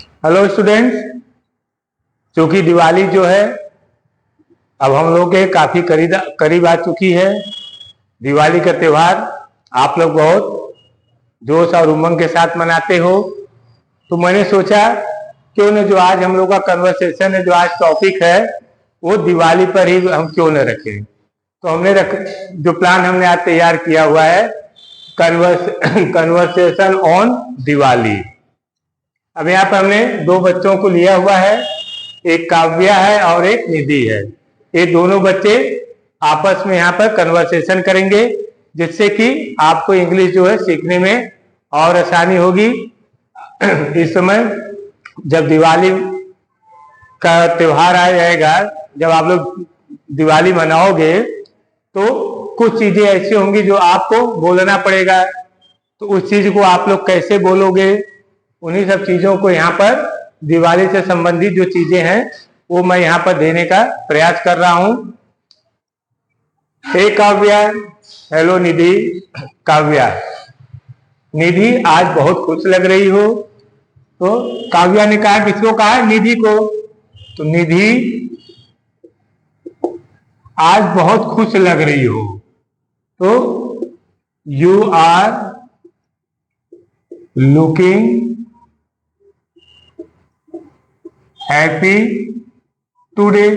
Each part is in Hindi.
हेलो स्टूडेंट्स, क्योंकि दिवाली जो है अब हम लोग के काफी करीब आ चुकी है। दिवाली का त्यौहार आप लोग बहुत जोश और उमंग के साथ मनाते हो, तो मैंने सोचा क्यों न जो आज हम लोग का कन्वर्सेशन है, जो आज टॉपिक है वो दिवाली पर ही हम क्यों न रखें। तो जो प्लान हमने आज तैयार किया हुआ है, कन्वर्सेशन ऑन दिवाली। अब यहाँ पर हमने दो बच्चों को लिया हुआ है, एक काव्या है और एक निधि है। ये दोनों बच्चे आपस में यहाँ पर कन्वर्सेशन करेंगे, जिससे कि आपको इंग्लिश जो है सीखने में और आसानी होगी। इस समय जब दिवाली का त्योहार आ जाएगा, जब आप लोग दिवाली मनाओगे तो कुछ चीजें ऐसी होंगी जो आपको बोलना पड़ेगा। तो उस चीज को आप लोग कैसे बोलोगे, उन्हीं सब चीजों को यहाँ पर दिवाली से संबंधित जो चीजें हैं वो मैं यहाँ पर देने का प्रयास कर रहा हूं। हे काव्या, हेलो निधि। काव्या, निधि आज बहुत खुश लग रही हो। तो काव्या ने कहा, किसको कहा? निधि को। तो निधि आज बहुत खुश लग रही हो। तो you are looking happy today.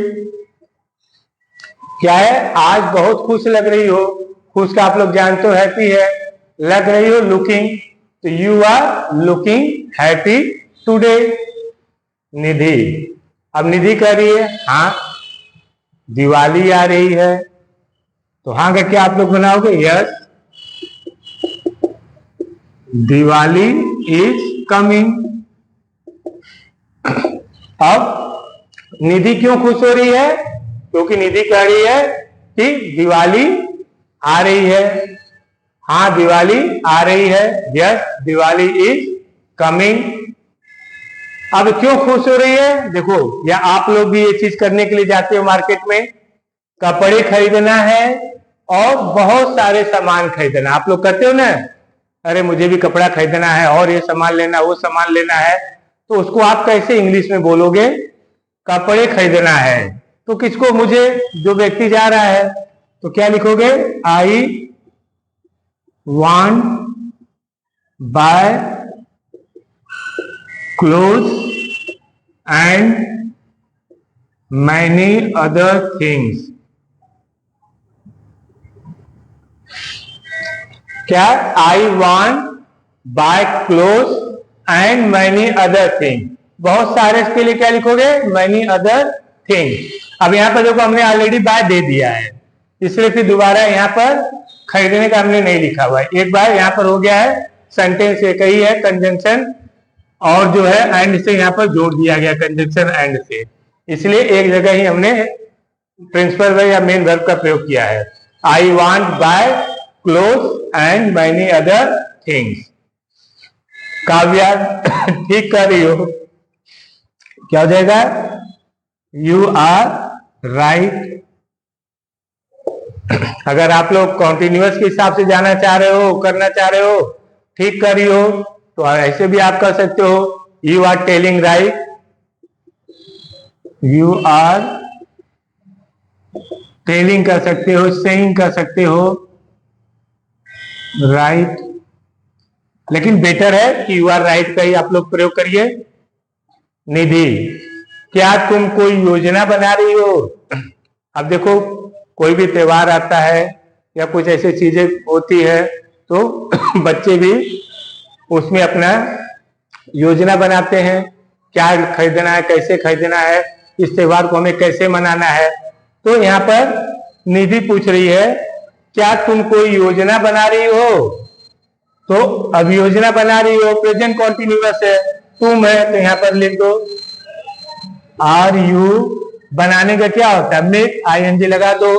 क्या है? आज बहुत खुश लग रही हो। खुश का आप लोग जानते हो हैप्पी है, लग रही हो लुकिंग, तो you are looking happy today. Nidhi, अब निधि कह रही है हाँ दिवाली आ रही है। तो हाँ का क्या आप लोग बनाओगे? Yes, Diwali is coming. अब निधि क्यों खुश हो रही है? क्योंकि निधि कह रही है कि दिवाली आ रही है। हाँ दिवाली आ रही है, यस दिवाली इज कमिंग। अब क्यों खुश हो रही है? देखो, या आप लोग भी ये चीज करने के लिए जाते हो मार्केट में, कपड़े खरीदना है और बहुत सारे सामान खरीदना। आप लोग कहते हो ना, अरे मुझे भी कपड़ा खरीदना है और ये सामान लेना, वो सामान लेना है। तो उसको आप कैसे इंग्लिश में बोलोगे? कपड़े खरीदना है। तो किसको? मुझे, जो व्यक्ति जा रहा है। तो क्या लिखोगे? I want buy cloth and many other things. क्या? I want buy cloth and many other thing. बहुत सारे, इसके लिए क्या लिखोगे? Many other thing. अब यहाँ पर देखो, हमने ऑलरेडी बाय दे दिया है, इसलिए फिर दोबारा यहाँ पर खरीदने का हमने नहीं लिखा हुआ है। एक बार यहाँ पर हो गया है, सेंटेंस एक ही है, कंजंक्शन और जो है एंड से यहाँ पर जोड़ दिया गया, कंजंक्शन एंड से, इसलिए एक जगह ही हमने प्रिंसिपल वर्ब या मेन वर्ब का प्रयोग किया है। I want buy cloth and many other things. Kavya ठीक कर रही हो। क्या हो जाएगा? You are right. अगर आप लोग कॉन्टिन्यूअस के हिसाब से जाना चाह रहे हो, करना चाह रहे हो, ठीक कर रही हो, तो ऐसे भी आप कर सकते हो। You are telling right, you are telling कर सकते हो, सेइंग कर सकते हो, राइट। लेकिन बेटर है कि यू आर राइट का ही आप लोग प्रयोग करिए। निधि, क्या तुम कोई योजना बना रही हो? अब देखो, कोई भी त्योहार आता है या कुछ ऐसी चीजें होती है तो बच्चे भी उसमें अपना योजना बनाते हैं, क्या खरीदना है, कैसे खरीदना है, इस त्योहार को हमें कैसे मनाना है। तो यहाँ पर निधि पूछ रही है, क्या तुम कोई योजना बना रही हो? तो अब योजना बना रही हो, प्रेजेंट कॉन्टिन्यूअस है, तुम है, तो यहाँ पर लिख दो आर यू। बनाने का क्या होता है? मेक, आईएनजी लगा दो।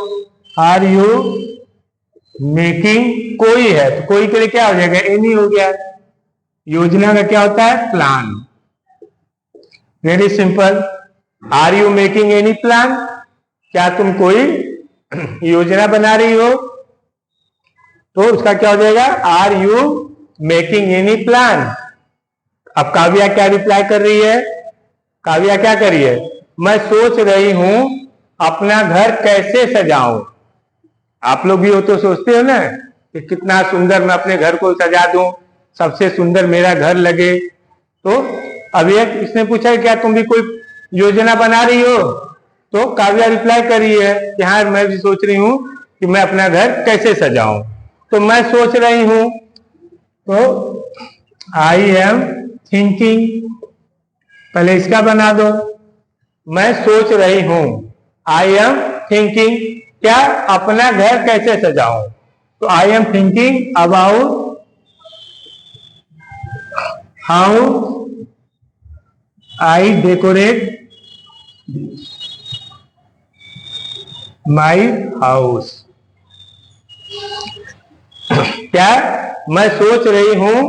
आर यू मेकिंग, कोई है तो कोई के लिए क्या हो जाएगा? एनी हो गया। योजना का क्या होता है? Plan. Very simple. Are you making any plan? क्या तुम कोई योजना बना रही हो? तो उसका क्या हो जाएगा? Are you making any plan? अब काव्या क्या रिप्लाई कर रही है? काव्या क्या कर रही है? मैं सोच रही हूं अपना घर कैसे सजाऊं। आप लोग भी हो तो सोचते हो ना कि कितना सुंदर मैं अपने घर को सजा दूं, सबसे सुंदर मेरा घर लगे। तो अब एक इसने पूछा है क्या तुम भी कोई योजना बना रही हो? तो काव्या रिप्लाई कर रही है कि हाँ मैं भी सोच रही हूं कि मैं अपना घर कैसे सजाऊं। तो मैं सोच रही हूं, तो आई एम थिंकिंग, पहले इसका बना दो। मैं सोच रही हूं, आई एम थिंकिंग, क्या अपना घर कैसे सजाऊं। तो I am thinking about how I decorate my house. क्या मैं सोच रही हूं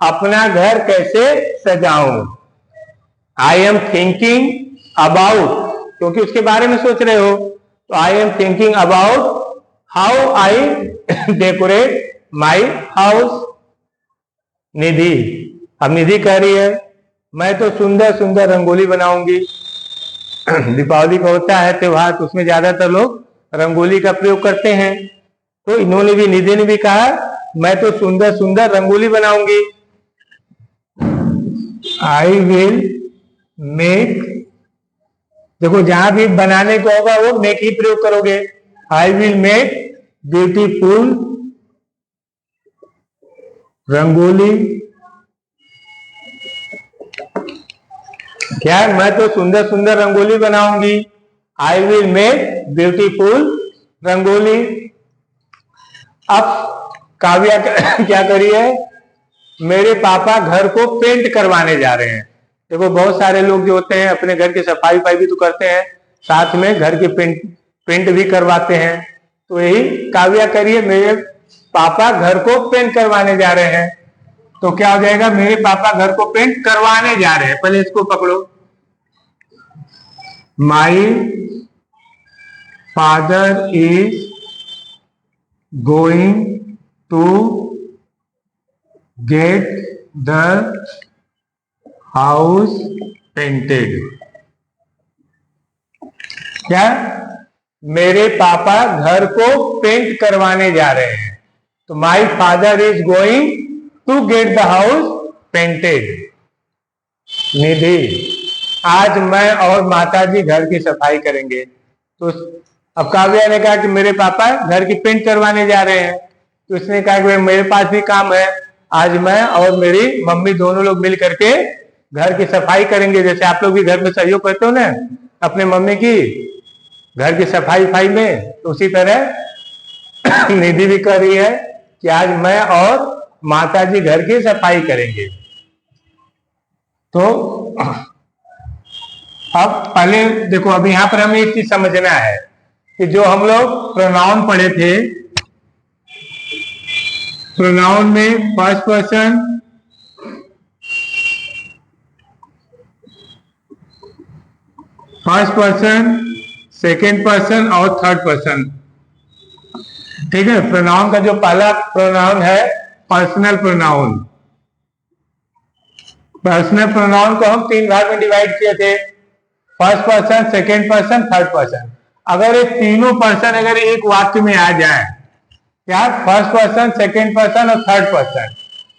अपना घर कैसे सजाऊं। आई एम थिंकिंग अबाउट, क्योंकि उसके बारे में सोच रहे हो, तो I am thinking about how I decorate my house. Nidhi, अब निधि कह रही है मैं तो सुंदर सुंदर रंगोली बनाऊंगी। दीपावली का होता है त्योहार, तो उसमें ज्यादातर लोग रंगोली का प्रयोग करते हैं। तो इन्होंने भी, निधि ने भी कहा मैं तो सुंदर सुंदर रंगोली बनाऊंगी। आई विल मेक, देखो जहां भी बनाने को होगा वो मेक ही प्रयोग करोगे। I will make beautiful rangoli, क्या मैं तो सुंदर सुंदर रंगोली बनाऊंगी। I will make beautiful rangoli. अब काव्या क्या करी है, मेरे पापा घर को पेंट करवाने जा रहे हैं। देखो बहुत सारे लोग जो होते हैं अपने घर की सफाई भी तो करते हैं, साथ में घर की पेंट भी करवाते हैं। तो यही काव्या करिए, मेरे पापा घर को पेंट करवाने जा रहे हैं। तो क्या हो जाएगा, मेरे पापा घर को पेंट करवाने जा रहे हैं। पहले इसको पकड़ो, my father is going to get the house painted. क्या, मेरे पापा घर को पेंट करवाने जा रहे हैं। तो my father is going to get the house painted. Nidhi, आज मैं और माताजी घर की सफाई करेंगे। तो अब काव्या ने कहा कि मेरे पापा घर की पेंट करवाने जा रहे हैं। तो इसने कहा कि मेरे पास भी काम है, आज मैं और मेरी मम्मी दोनों लोग मिल करके घर की सफाई करेंगे। जैसे आप लोग भी घर में सहयोग करते हो ना अपने मम्मी की घर की सफाई में, तो उसी तरह निधि भी कर रही है कि आज मैं और माताजी घर की सफाई करेंगे। तो अब पहले देखो, अब यहां पर हमें एक चीज समझना है कि जो हम लोग प्रोनाउन पढ़े थे, प्रोनाउन में फर्स्ट पर्सन, सेकेंड पर्सन और थर्ड पर्सन। ठीक है, प्रोनाउन का जो पहला प्रोनाउन है पर्सनल प्रोनाउन। पर्सनल प्रोनाउन को हम 3 भाग में डिवाइड किए थे, first person, second person, third person. अगर ये तीनों पर्सन अगर एक वाक्य में आ जाए, क्या, फर्स्ट पर्सन, सेकेंड पर्सन और थर्ड पर्सन,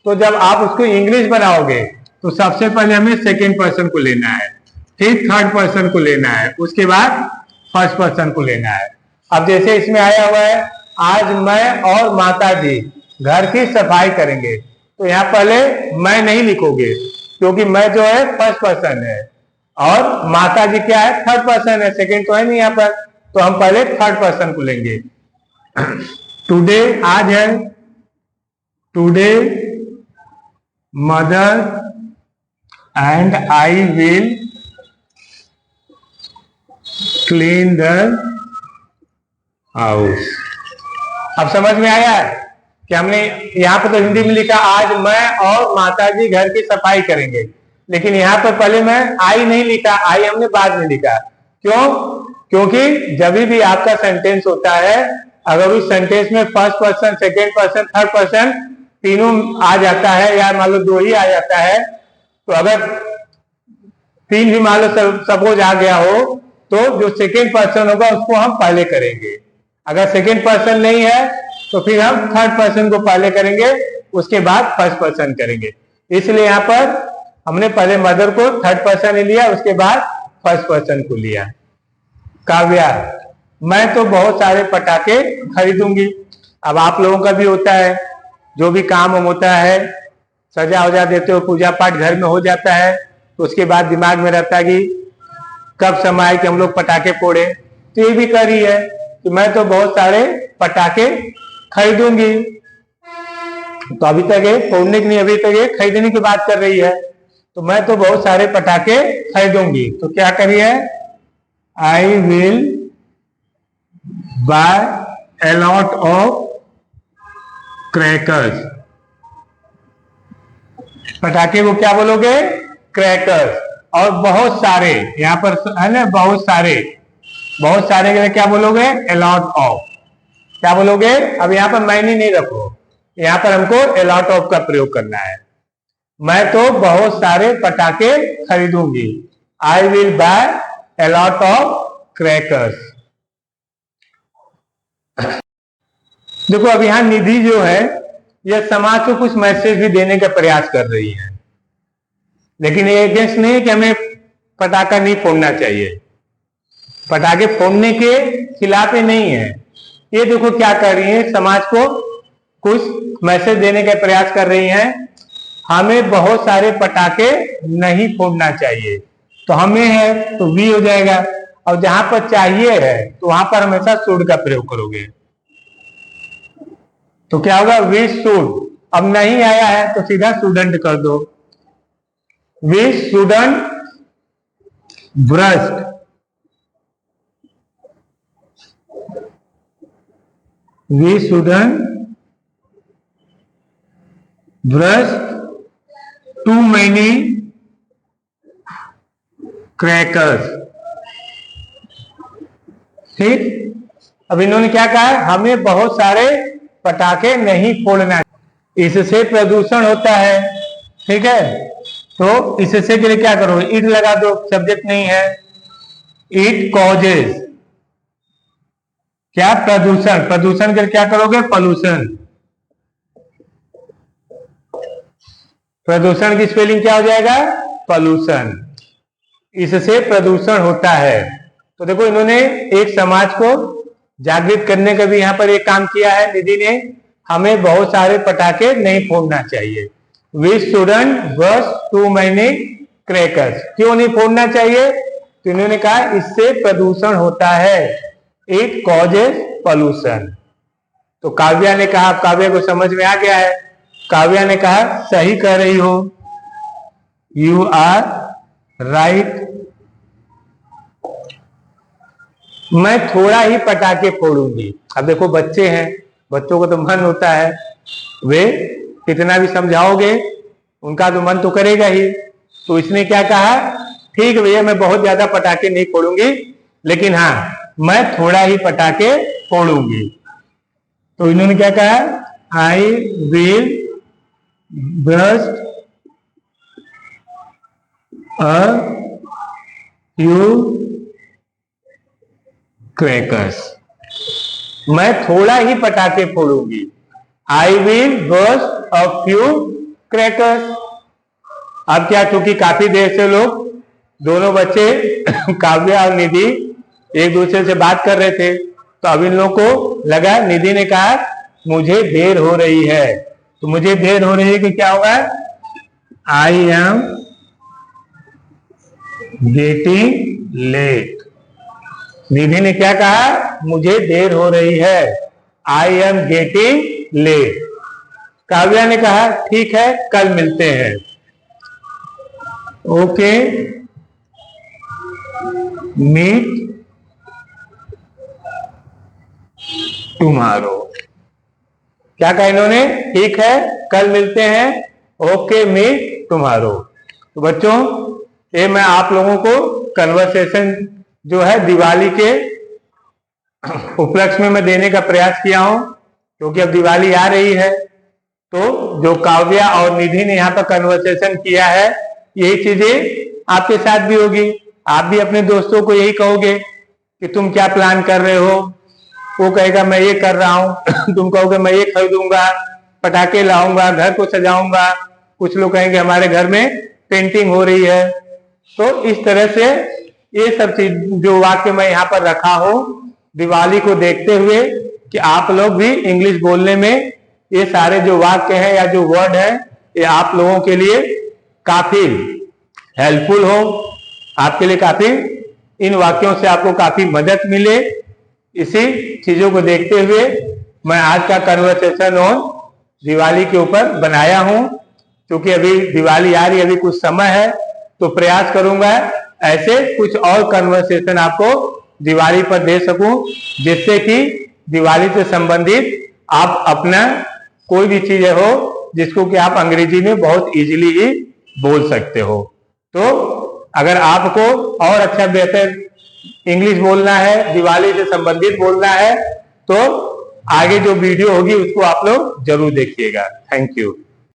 तो जब आप उसको इंग्लिश बनाओगे तो सबसे पहले हमें सेकेंड पर्सन को लेना है, फिर थर्ड पर्सन को लेना है, उसके बाद फर्स्ट पर्सन को लेना है। अब जैसे इसमें आया हुआ है आज मैं और माताजी घर की सफाई करेंगे, तो यहाँ पहले मैं नहीं लिखोगे क्योंकि मैं जो है फर्स्ट पर्सन है और माताजी क्या है, थर्ड पर्सन है, सेकेंड तो है नहीं यहाँ पर। तो हम पहले थर्ड पर्सन को लेंगे। टुडे, आज है, today mother and I will clean the house. अब समझ में आया है कि हमने यहाँ पर तो हिंदी में लिखा आज मैं और माताजी घर की सफाई करेंगे, लेकिन यहाँ पर पहले मैं आई नहीं लिखा, आई हमने बाद में लिखा। क्यों? क्योंकि जब भी आपका सेंटेंस होता है, अगर उस सेंटेंस में first person, second person, third person तीनों आ जाता है या मान लो 2 ही आ जाता है, तो अगर 3 भी मान लो सपोज आ गया हो, तो जो सेकेंड पर्सन होगा उसको हम पहले करेंगे। अगर सेकेंड पर्सन नहीं है तो फिर हम थर्ड पर्सन को पहले करेंगे, उसके बाद फर्स्ट पर्सन करेंगे। इसलिए यहाँ पर हमने पहले मदर को थर्ड पर्सन लिया, उसके बाद फर्स्ट पर्सन को लिया। काव्या, मैं तो बहुत सारे पटाखे खरीदूंगी। अब आप लोगों का भी होता है, जो भी काम होता है, सजा वजा देते हो, पूजा पाठ घर में हो जाता है, तो उसके बाद दिमाग में रहता है कि कब समय आए कि हम लोग पटाखे फोड़े। तो ये भी कर रही है कि मैं तो बहुत सारे पटाखे खरीदूंगी। तो अभी तक ये फोड़ने की नहीं, अभी तक ये खरीदने की बात कर रही है। तो मैं तो बहुत सारे पटाखे खरीदूंगी, तो क्या करिए, I will buy a lot of crackers. पटाखे को क्या बोलोगे, क्रैकर्स। और बहुत सारे, यहाँ पर है ना, बहुत सारे के लिए क्या बोलोगे, a lot of। क्या बोलोगे, अब यहाँ पर मैनी नहीं रखो, यहाँ पर हमको a lot of का प्रयोग करना है। मैं तो बहुत सारे पटाखे खरीदूंगी, I will buy a lot of crackers। देखो अब यहाँ निधि जो है, यह समाज को कुछ मैसेज भी देने का प्रयास कर रही है, लेकिन ये अगेंस्ट नहीं है कि हमें पटाखा नहीं फोड़ना चाहिए। पटाखे फोड़ने के खिलाफ ही नहीं है। ये देखो क्या कर रही है, समाज को कुछ मैसेज देने का प्रयास कर रही हैं। हमें बहुत सारे पटाखे नहीं फोड़ना चाहिए। तो हमें है तो वी हो जाएगा, और जहां पर चाहिए है तो वहां पर हमेशा शुड का प्रयोग करोगे। तो क्या होगा, वी शुड। अब नहीं आया है तो सीधा स्टूडेंट कर दो। We shouldn't brush, we shouldn't brush too many crackers. ठीक, अब इन्होंने क्या कहा, हमें बहुत सारे पटाखे नहीं फोड़ना, इससे प्रदूषण होता है। ठीक है, तो इससे के लिए क्या करो, इट लगा दो, सब्जेक्ट नहीं है। इट कॉजेज क्या, प्रदूषण। प्रदूषण के लिए क्या करोगे, पॉल्यूशन। प्रदूषण की स्पेलिंग क्या हो जाएगा, पॉल्यूशन। इससे प्रदूषण होता है। तो देखो इन्होंने एक समाज को जागृत करने का भी यहाँ पर एक काम किया है निधि ने। हमें बहुत सारे पटाखे नहीं फोड़ना चाहिए। We shouldn't burst too many crackers. क्यों नहीं फोड़ना चाहिए, तो इन्होंने कहा इससे प्रदूषण होता है, इट कॉजेज पॉल्यूशन। तो काव्या ने कहा, काव्या को समझ में आ गया है। काव्या ने कहा सही कह रही हो, यू आर राइट। मैं थोड़ा ही पटाखे फोड़ूंगी। अब देखो बच्चे हैं, बच्चों को तो मन होता है, वे कितना भी समझाओगे उनका तो मन तो करेगा ही। तो इसने क्या कहा, ठीक है भैया मैं बहुत ज्यादा पटाखे नहीं फोड़ूंगी, लेकिन हाँ मैं थोड़ा ही पटाखे फोड़ूंगी। तो इन्होंने क्या कहा, I will burst a few crackers. मैं थोड़ा ही पटाखे फोड़ूंगी, I will burst a few crackers. अब क्या, चूंकि काफी देर से लोग, दोनों बच्चे काव्या और निधि एक दूसरे से बात कर रहे थे, तो अब इन लोगों को लगा, निधि ने कहा मुझे देर हो रही है। तो मुझे देर हो रही है कि क्या होगा, I am getting late. Nidhi ने क्या कहा, मुझे देर हो रही है, I am getting late. Kavya ने कहा ठीक है कल मिलते हैं, ओके मीट टुमारो। क्या कहा इन्होंने, ठीक है कल मिलते हैं, ओके मीट टुमारो। तो बच्चों ये मैं आप लोगों को कन्वर्सेशन जो है दिवाली के उपलक्ष्य में मैं देने का प्रयास किया हूं, क्योंकि अब दिवाली आ रही है। तो जो काव्या और निधि ने यहाँ पर कन्वर्सेशन किया है, यही चीजें आपके साथ भी होगी। आप भी अपने दोस्तों को यही कहोगे कि तुम क्या प्लान कर रहे हो, वो कहेगा मैं ये कर रहा हूँ तुम कहोगे मैं ये खरीदूंगा, पटाखे लाऊंगा, घर को सजाऊंगा, कुछ लोग कहेंगे हमारे घर में पेंटिंग हो रही है। तो इस तरह से ये सब चीज जो वाक्य मैं यहाँ पर रखा हूं दिवाली को देखते हुए कि आप लोग भी इंग्लिश बोलने में ये सारे जो वाक्य हैं या जो वर्ड है ये आप लोगों के लिए काफी हेल्पफुल हो, आपके लिए काफी इन वाक्यों से आपको काफी मदद मिले। इसी चीजों को देखते हुए मैं आज का कन्वर्सेशन ऑन दिवाली के ऊपर बनाया हूं। क्योंकि अभी दिवाली आ रही है, अभी कुछ समय है, तो प्रयास करूंगा ऐसे कुछ और कन्वर्सेशन आपको दिवाली पर दे सकूं, जिससे कि दिवाली से संबंधित आप अपना कोई भी चीज हो जिसको कि आप अंग्रेजी में बहुत इजीली ही बोल सकते हो। तो अगर आपको और अच्छा बेहतर इंग्लिश बोलना है, दिवाली से संबंधित बोलना है, तो आगे जो वीडियो होगी उसको आप लोग जरूर देखिएगा। Thank you.